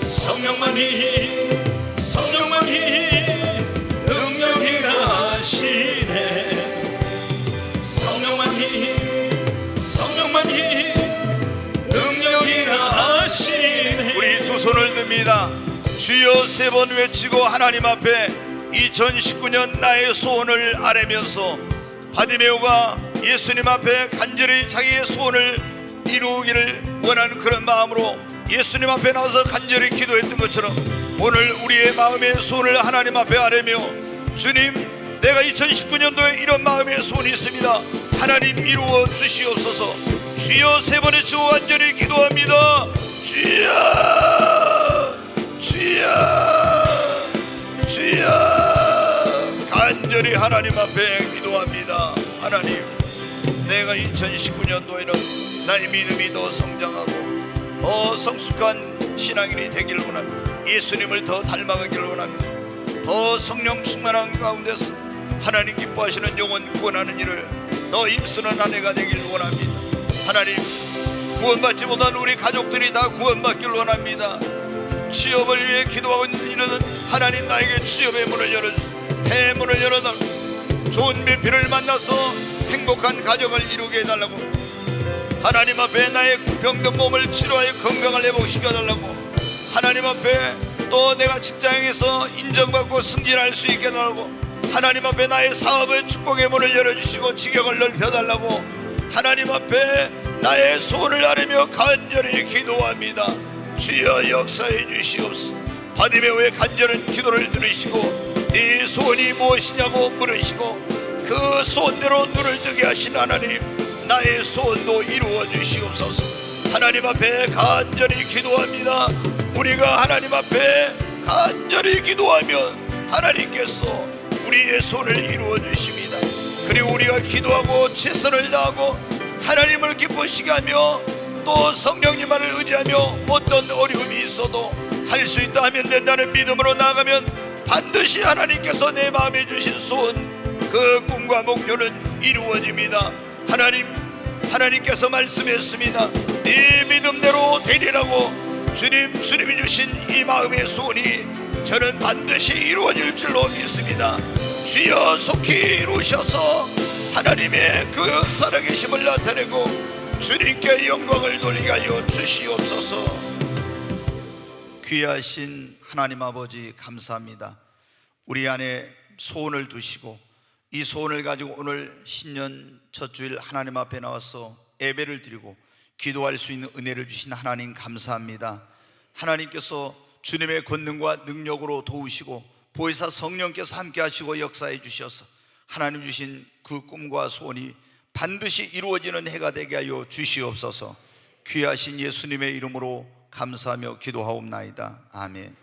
성령만이 능력이라 하시네. 성령만이 능력이라 하시네. 우리 두 손을 듭니다. 주여 세 번 외치고 하나님 앞에 2019년 나의 소원을 아뢰면서 바디메오가 예수님 앞에 간절히 자기의 소원을 이루기를 원하는 그런 마음으로 예수님 앞에 나와서 간절히 기도했던 것처럼 오늘 우리의 마음의 소원을 하나님 앞에 아뢰며, 주님, 내가 2019년도에 이런 마음의 소원이 있습니다. 하나님 이루어 주시옵소서. 주여 세 번의 주 간절히 기도합니다. 주여 간절히 하나님 앞에 기도합니다. 하나님, 내가 2019년도에는 나의 믿음이 더 성장하고 더 성숙한 신앙인이 되기를 원합니다. 예수님을 더 닮아가기를 원합니다. 더 성령 충만한 가운데서 하나님 기뻐하시는 영혼 구원하는 일을 더 힘쓰는 한 해가 되기를 원합니다. 하나님, 구원받지 못한 우리 가족들이 다 구원받기를 원합니다. 취업을 위해 기도하고 있는 이는 하나님, 나에게 취업의 문을 열어주소서. 대문을 열어달라고, 좋은 배필을 만나서 행복한 가정을 이루게 해달라고, 하나님 앞에 나의 병든 몸을 치료하여 건강을 회복시켜달라고, 하나님 앞에 또 내가 직장에서 인정받고 승진할 수 있게 해달라고, 하나님 앞에 나의 사업의 축복의 문을 열어주시고 지경을 넓혀달라고, 하나님 앞에 나의 소원을 아뢰며 간절히 기도합니다. 주여 역사해 주시옵소서. 바디메오의 간절한 기도를 들으시고 네 소원이 무엇이냐고 물으시고 그 소원대로 눈을 뜨게 하신 하나님, 나의 소원도 이루어 주시옵소서. 하나님 앞에 간절히 기도합니다. 우리가 하나님 앞에 간절히 기도하면 하나님께서 우리의 소원을 이루어 주십니다. 그리고 우리가 기도하고 최선을 다하고 하나님을 기쁘시게 하며 또 성령님만을 의지하며 어떤 어려움이 있어도 할 수 있다 하면 된다는 믿음으로 나아가면 반드시 하나님께서 내 마음에 주신 소원, 그 꿈과 목표는 이루어집니다. 하나님께서 말씀했습니다. 네 믿음대로 되리라고. 주님이 주신 이 마음의 소원이 저는 반드시 이루어질 줄로 믿습니다. 주여 속히 이루셔서 하나님의 그 살아계심을 나타내고 주님께 영광을 돌리게 하여 주시옵소서. 귀하신 하나님 아버지 감사합니다. 우리 안에 소원을 두시고 이 소원을 가지고 오늘 신년 첫 주일 하나님 앞에 나와서 예배를 드리고 기도할 수 있는 은혜를 주신 하나님 감사합니다. 하나님께서 주님의 권능과 능력으로 도우시고 보혜사 성령께서 함께 하시고 역사해 주셔서 하나님 주신 그 꿈과 소원이 반드시 이루어지는 해가 되게 하여 주시옵소서. 귀하신 예수님의 이름으로 감사하며 기도하옵나이다. 아멘.